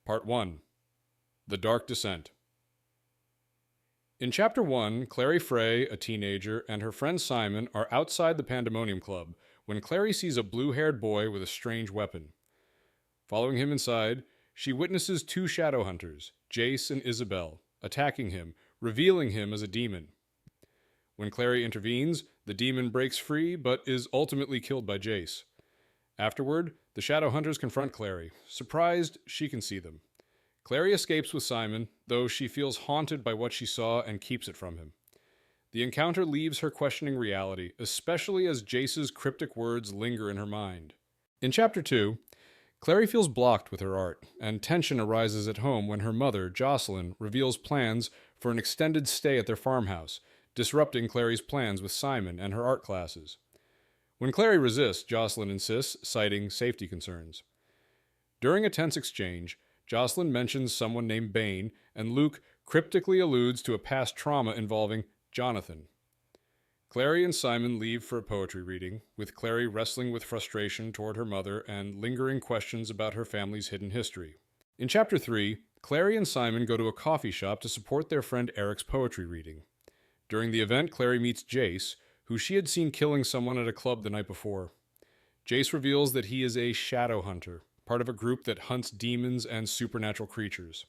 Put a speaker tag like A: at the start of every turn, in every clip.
A: Part 1. The Dark Descent. In Chapter 1, Clary Fray, a teenager, and her friend Simon are outside the Pandemonium Club when Clary sees a blue-haired boy with a strange weapon. Following him inside, she witnesses two Shadowhunters, Jace and Isabel, attacking him, revealing him as a demon. When Clary intervenes, the demon breaks free but is ultimately killed by Jace. Afterward, the Shadowhunters confront Clary. Surprised, she can see them. Clary escapes with Simon, though she feels haunted by what she saw and keeps it from him. The encounter leaves her questioning reality, especially as Jace's cryptic words linger in her mind. In Chapter 2, Clary feels blocked with her art, and tension arises at home when her mother, Jocelyn, reveals plans for an extended stay at their farmhouse, disrupting Clary's plans with Simon and her art classes. When Clary resists, Jocelyn insists, citing safety concerns. During a tense exchange, Jocelyn mentions someone named Bane, and Luke cryptically alludes to a past trauma involving Jonathan. Clary and Simon leave for a poetry reading, with Clary wrestling with frustration toward her mother and lingering questions about her family's hidden history. In Chapter 3, Clary and Simon go to a coffee shop to support their friend Eric's poetry reading. During the event, Clary meets Jace, who she had seen killing someone at a club the night before. Jace reveals that he is a Shadowhunter, part of a group that hunts demons and supernatural creatures.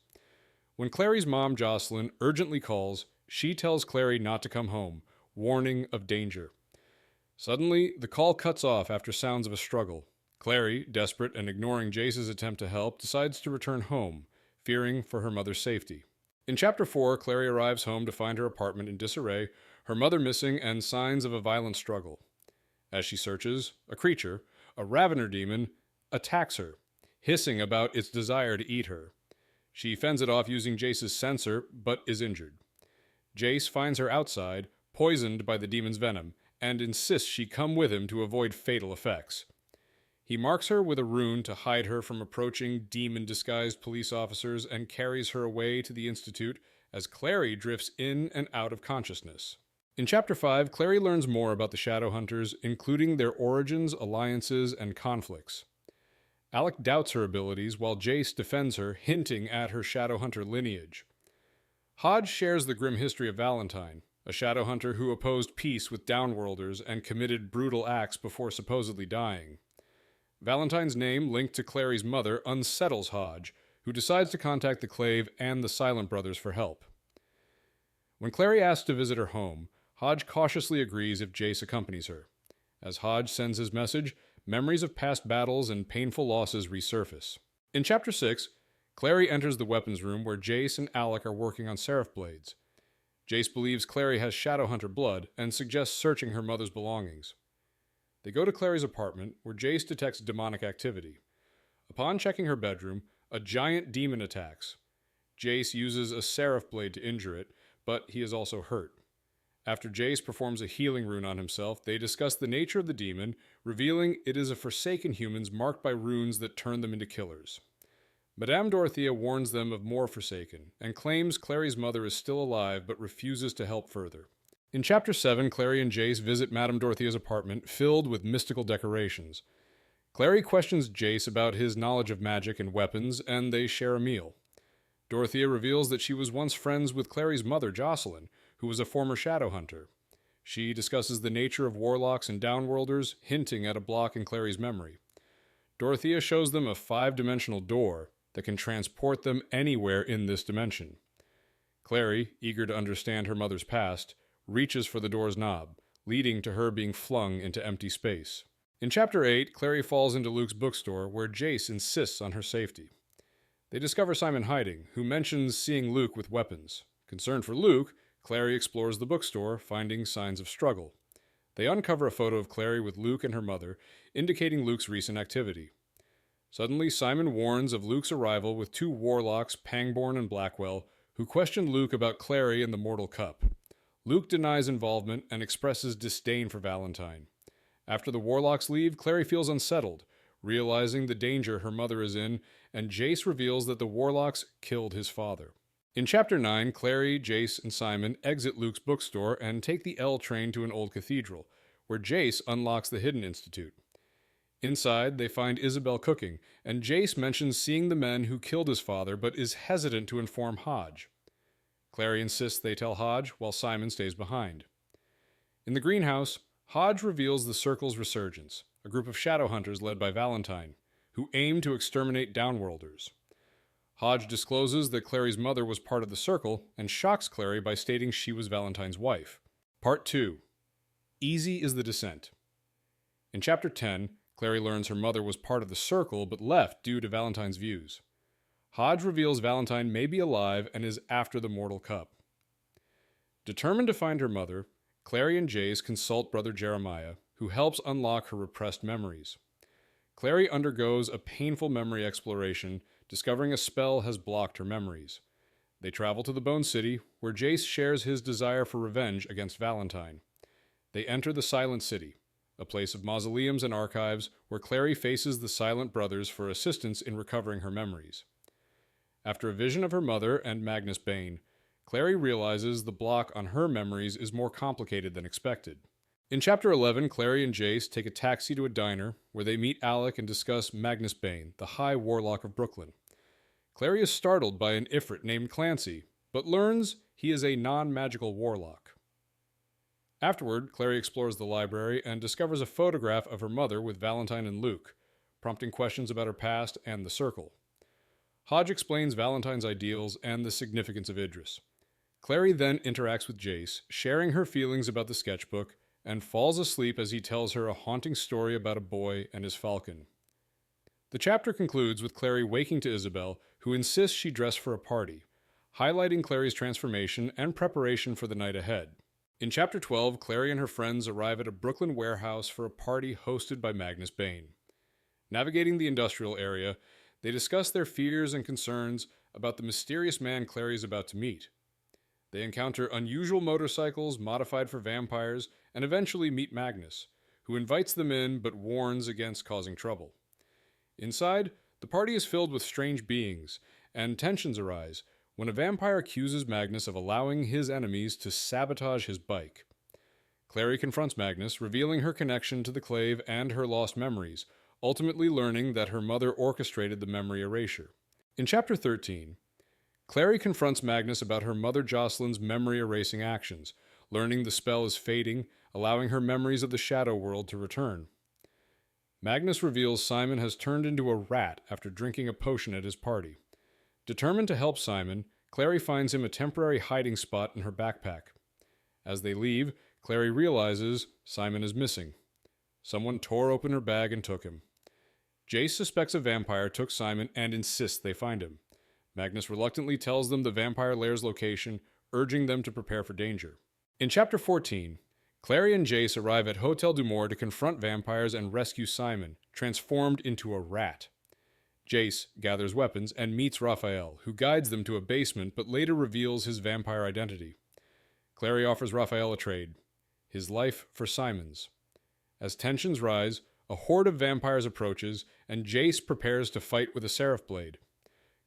A: When Clary's mom, Jocelyn, urgently calls, she tells Clary not to come home, warning of danger. Suddenly, the call cuts off after sounds of a struggle. Clary, desperate and ignoring Jace's attempt to help, decides to return home, fearing for her mother's safety. In Chapter 4, Clary arrives home to find her apartment in disarray, her mother missing, and signs of a violent struggle. As she searches, a creature, a ravener demon, attacks her, hissing about its desire to eat her. She fends it off using Jace's sensor, but is injured. Jace finds her outside, poisoned by the demon's venom, and insists she come with him to avoid fatal effects. He marks her with a rune to hide her from approaching demon-disguised police officers and carries her away to the Institute as Clary drifts in and out of consciousness. In Chapter 5, Clary learns more about the Shadowhunters, including their origins, alliances, and conflicts. Alec doubts her abilities while Jace defends her, hinting at her Shadowhunter lineage. Hodge shares the grim history of Valentine, a Shadowhunter who opposed peace with Downworlders and committed brutal acts before supposedly dying. Valentine's name, linked to Clary's mother, unsettles Hodge, who decides to contact the Clave and the Silent Brothers for help. When Clary asks to visit her home, Hodge cautiously agrees if Jace accompanies her. As Hodge sends his message, memories of past battles and painful losses resurface. In Chapter 6, Clary enters the weapons room where Jace and Alec are working on seraph blades. Jace believes Clary has Shadowhunter blood and suggests searching her mother's belongings. They go to Clary's apartment, where Jace detects demonic activity. Upon checking her bedroom, a giant demon attacks. Jace uses a seraph blade to injure it, but he is also hurt. After Jace performs a healing rune on himself, they discuss the nature of the demon, revealing it is a forsaken humans marked by runes that turn them into killers. Madame Dorothea warns them of more Forsaken, and claims Clary's mother is still alive but refuses to help further. In Chapter 7, Clary and Jace visit Madame Dorothea's apartment, filled with mystical decorations. Clary questions Jace about his knowledge of magic and weapons, and they share a meal. Dorothea reveals that she was once friends with Clary's mother, Jocelyn, who was a former Shadowhunter. She discusses the nature of warlocks and downworlders, hinting at a block in Clary's memory. Dorothea shows them a 5-dimensional door that can transport them anywhere in this dimension. Clary, eager to understand her mother's past, reaches for the door's knob, leading to her being flung into empty space. In Chapter 8, Clary falls into Luke's bookstore, where Jace insists on her safety. They discover Simon hiding, who mentions seeing Luke with weapons. Concerned for Luke, Clary explores the bookstore, finding signs of struggle. They uncover a photo of Clary with Luke and her mother, indicating Luke's recent activity. Suddenly, Simon warns of Luke's arrival with two warlocks, Pangborn and Blackwell, who question Luke about Clary and the Mortal Cup. Luke denies involvement and expresses disdain for Valentine. After the warlocks leave, Clary feels unsettled, realizing the danger her mother is in, and Jace reveals that the warlocks killed his father. In Chapter 9, Clary, Jace, and Simon exit Luke's bookstore and take the L train to an old cathedral, where Jace unlocks the Hidden Institute. Inside, they find Isabel cooking, and Jace mentions seeing the men who killed his father but is hesitant to inform Hodge. Clary insists they tell Hodge, while Simon stays behind. In the greenhouse, Hodge reveals the Circle's resurgence, a group of Shadowhunters led by Valentine, who aim to exterminate Downworlders. Hodge discloses that Clary's mother was part of the Circle and shocks Clary by stating she was Valentine's wife. Part 2. Easy is the descent. In Chapter 10, Clary learns her mother was part of the Circle but left due to Valentine's views. Hodge reveals Valentine may be alive and is after the Mortal Cup. Determined to find her mother, Clary and Jace consult Brother Jeremiah, who helps unlock her repressed memories. Clary undergoes a painful memory exploration, discovering a spell has blocked her memories. They travel to the Bone City, where Jace shares his desire for revenge against Valentine. They enter the Silent City, a place of mausoleums and archives where Clary faces the Silent Brothers for assistance in recovering her memories. After a vision of her mother and Magnus Bane, Clary realizes the block on her memories is more complicated than expected. In Chapter 11, Clary and Jace take a taxi to a diner where they meet Alec and discuss Magnus Bane, the High Warlock of Brooklyn. Clary is startled by an Ifrit named Clancy, but learns he is a non-magical warlock. Afterward, Clary explores the library and discovers a photograph of her mother with Valentine and Luke, prompting questions about her past and the Circle. Hodge explains Valentine's ideals and the significance of Idris. Clary then interacts with Jace, sharing her feelings about the sketchbook, and falls asleep as he tells her a haunting story about a boy and his falcon. The chapter concludes with Clary waking to Isabel, who insists she dress for a party, highlighting Clary's transformation and preparation for the night ahead. In Chapter 12, Clary and her friends arrive at a Brooklyn warehouse for a party hosted by Magnus Bane. Navigating the industrial area, they discuss their fears and concerns about the mysterious man Clary is about to meet. They encounter unusual motorcycles modified for vampires and eventually meet Magnus, who invites them in but warns against causing trouble. Inside, the party is filled with strange beings, and tensions arise when a vampire accuses Magnus of allowing his enemies to sabotage his bike. Clary confronts Magnus, revealing her connection to the Clave and her lost memories, ultimately learning that her mother orchestrated the memory erasure. In Chapter 13, Clary confronts Magnus about her mother Jocelyn's memory-erasing actions, learning the spell is fading, allowing her memories of the shadow world to return. Magnus reveals Simon has turned into a rat after drinking a potion at his party. Determined to help Simon, Clary finds him a temporary hiding spot in her backpack. As they leave, Clary realizes Simon is missing. Someone tore open her bag and took him. Jace suspects a vampire took Simon and insists they find him. Magnus reluctantly tells them the vampire lair's location, urging them to prepare for danger. In Chapter 14, Clary and Jace arrive at Hotel Dumore to confront vampires and rescue Simon, transformed into a rat. Jace gathers weapons and meets Raphael, who guides them to a basement but later reveals his vampire identity. Clary offers Raphael a trade, his life for Simon's. As tensions rise, a horde of vampires approaches, and Jace prepares to fight with a seraph blade.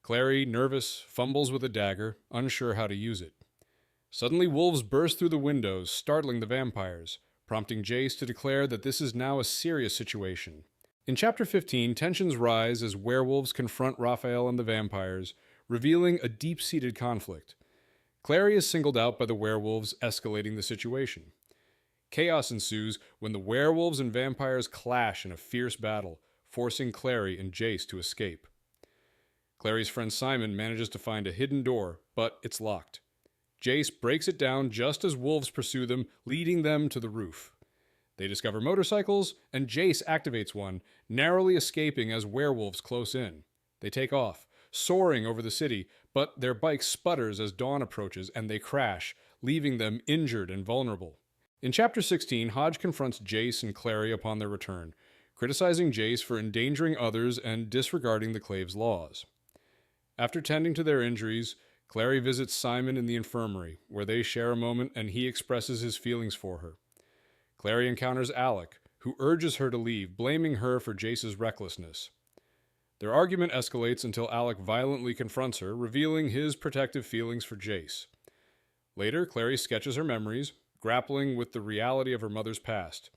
A: Clary, nervous, fumbles with a dagger, unsure how to use it. Suddenly wolves burst through the windows, startling the vampires, prompting Jace to declare that this is now a serious situation. In Chapter 15, tensions rise as werewolves confront Raphael and the vampires, revealing a deep-seated conflict. Clary is singled out by the werewolves, escalating the situation. Chaos ensues when the werewolves and vampires clash in a fierce battle, forcing Clary and Jace to escape. Clary's friend Simon manages to find a hidden door, but it's locked. Jace breaks it down just as wolves pursue them, leading them to the roof. They discover motorcycles, and Jace activates one, narrowly escaping as werewolves close in. They take off, soaring over the city, but their bike sputters as dawn approaches and they crash, leaving them injured and vulnerable. In Chapter 16, Hodge confronts Jace and Clary upon their return, criticizing Jace for endangering others and disregarding the Clave's laws. After tending to their injuries, Clary visits Simon in the infirmary, where they share a moment and he expresses his feelings for her. Clary encounters Alec, who urges her to leave, blaming her for Jace's recklessness. Their argument escalates until Alec violently confronts her, revealing his protective feelings for Jace. Later, Clary sketches her memories, grappling with the reality of her mother's past.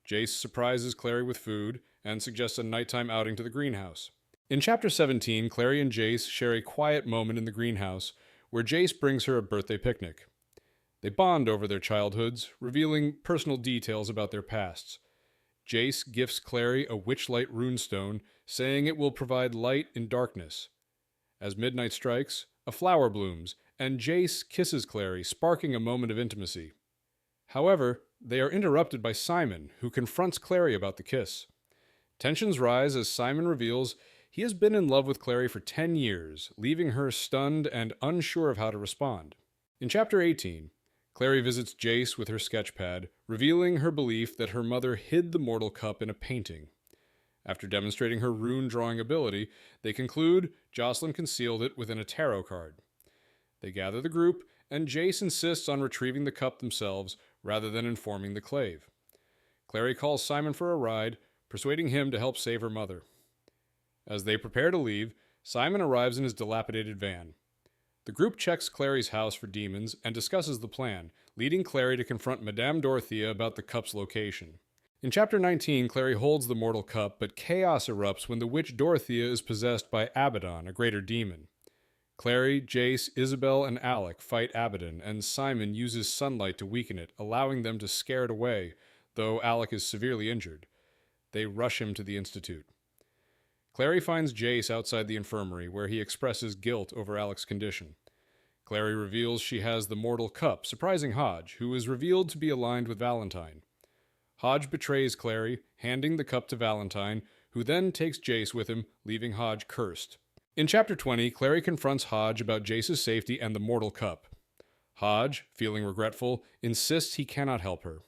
A: Jace surprises Clary with food, and suggests a nighttime outing to the greenhouse. In Chapter 17, Clary and Jace share a quiet moment in the greenhouse, where Jace brings her a birthday picnic. They bond over their childhoods, revealing personal details about their pasts. Jace gifts Clary a witchlight runestone, saying it will provide light in darkness. As midnight strikes, a flower blooms, and Jace kisses Clary, sparking a moment of intimacy. However, they are interrupted by Simon, who confronts Clary about the kiss. Tensions rise as Simon reveals he has been in love with Clary for 10 years, leaving her stunned and unsure of how to respond. In Chapter 18, Clary visits Jace with her sketchpad, revealing her belief that her mother hid the mortal cup in a painting. After demonstrating her rune-drawing ability, they conclude Jocelyn concealed it within a tarot card. They gather the group, and Jace insists on retrieving the cup themselves rather than informing the Clave. Clary calls Simon for a ride, persuading him to help save her mother. As they prepare to leave, Simon arrives in his dilapidated van. The group checks Clary's house for demons and discusses the plan, leading Clary to confront Madame Dorothea about the cup's location. In Chapter 19, Clary holds the mortal cup, but chaos erupts when the witch Dorothea is possessed by Abaddon, a greater demon. Clary, Jace, Isabel, and Alec fight Abaddon, and Simon uses sunlight to weaken it, allowing them to scare it away, though Alec is severely injured. They rush him to the Institute. Clary finds Jace outside the infirmary, where he expresses guilt over Alec's condition. Clary reveals she has the mortal cup, surprising Hodge, who is revealed to be aligned with Valentine. Hodge betrays Clary, handing the cup to Valentine, who then takes Jace with him, leaving Hodge cursed. In Chapter 20, Clary confronts Hodge about Jace's safety and the mortal cup. Hodge, feeling regretful, insists he cannot help her.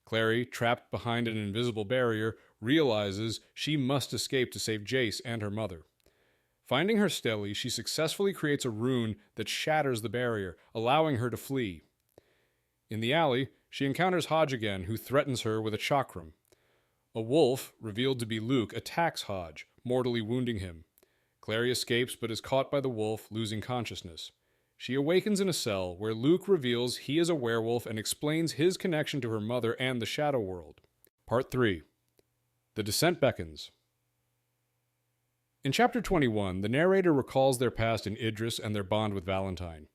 A: Clary, trapped behind an invisible barrier, realizes she must escape to save Jace and her mother. Finding her stele, she successfully creates a rune that shatters the barrier, allowing her to flee. In the alley, she encounters Hodge again, who threatens her with a chakram. A wolf, revealed to be Luke, attacks Hodge, mortally wounding him. Clary escapes but is caught by the wolf, losing consciousness. She awakens in a cell, where Luke reveals he is a werewolf and explains his connection to her mother and the Shadow World. Part 3. The Descent Beckons. In Chapter 21, the narrator recalls their past in Idris and their bond with Valentine,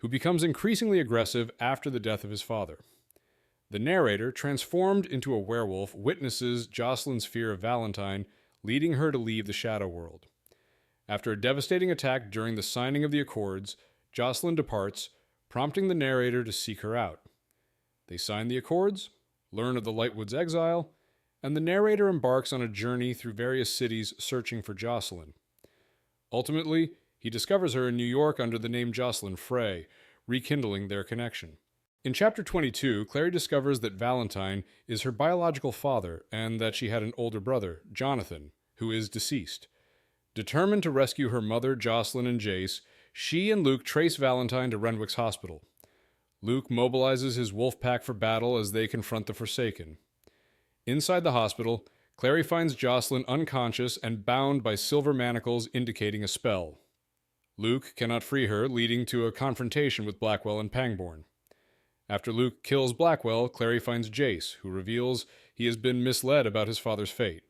A: who becomes increasingly aggressive after the death of his father. The narrator, transformed into a werewolf, witnesses Jocelyn's fear of Valentine, leading her to leave the Shadow World. After a devastating attack during the signing of the Accords, Jocelyn departs, prompting the narrator to seek her out. They sign the Accords, learn of the Lightwood's exile, and the narrator embarks on a journey through various cities searching for Jocelyn. Ultimately, he discovers her in New York under the name Clary Fray, rekindling their connection. In Chapter 22, Clary discovers that Valentine is her biological father and that she had an older brother, Jonathan, who is deceased. Determined to rescue her mother, Jocelyn, and Jace, she and Luke trace Valentine to Renwick's hospital. Luke mobilizes his wolf pack for battle as they confront the Forsaken. Inside the hospital, Clary finds Jocelyn unconscious and bound by silver manacles indicating a spell. Luke cannot free her, leading to a confrontation with Blackwell and Pangborn. After Luke kills Blackwell, Clary finds Jace, who reveals he has been misled about his father's fate.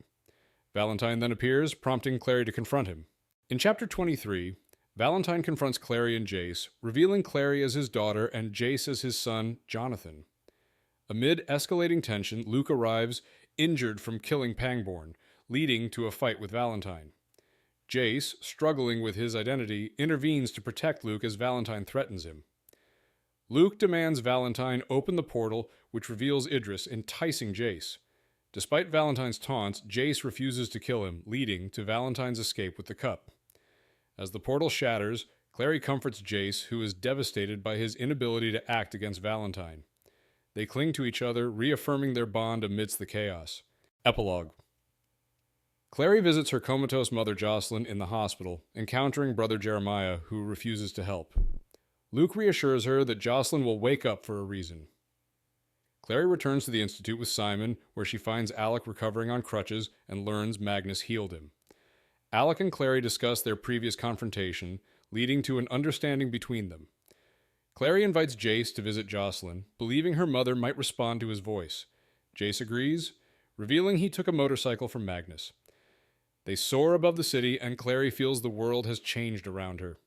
A: Valentine then appears, prompting Clary to confront him. In Chapter 23, Valentine confronts Clary and Jace, revealing Clary as his daughter and Jace as his son, Jonathan. Amid escalating tension, Luke arrives, injured from killing Pangborn, leading to a fight with Valentine. Jace, struggling with his identity, intervenes to protect Luke as Valentine threatens him. Luke demands Valentine open the portal, which reveals Idris, enticing Jace. Despite Valentine's taunts, Jace refuses to kill him, leading to Valentine's escape with the cup. As the portal shatters, Clary comforts Jace, who is devastated by his inability to act against Valentine. They cling to each other, reaffirming their bond amidst the chaos. Epilogue. Clary visits her comatose mother Jocelyn in the hospital, encountering brother Jeremiah, who refuses to help. Luke reassures her that Jocelyn will wake up for a reason. Clary returns to the Institute with Simon, where she finds Alec recovering on crutches and learns Magnus healed him. Alec and Clary discuss their previous confrontation, leading to an understanding between them. Clary invites Jace to visit Jocelyn, believing her mother might respond to his voice. Jace agrees, revealing he took a motorcycle from Magnus. They soar above the city, and Clary feels the world has changed around her.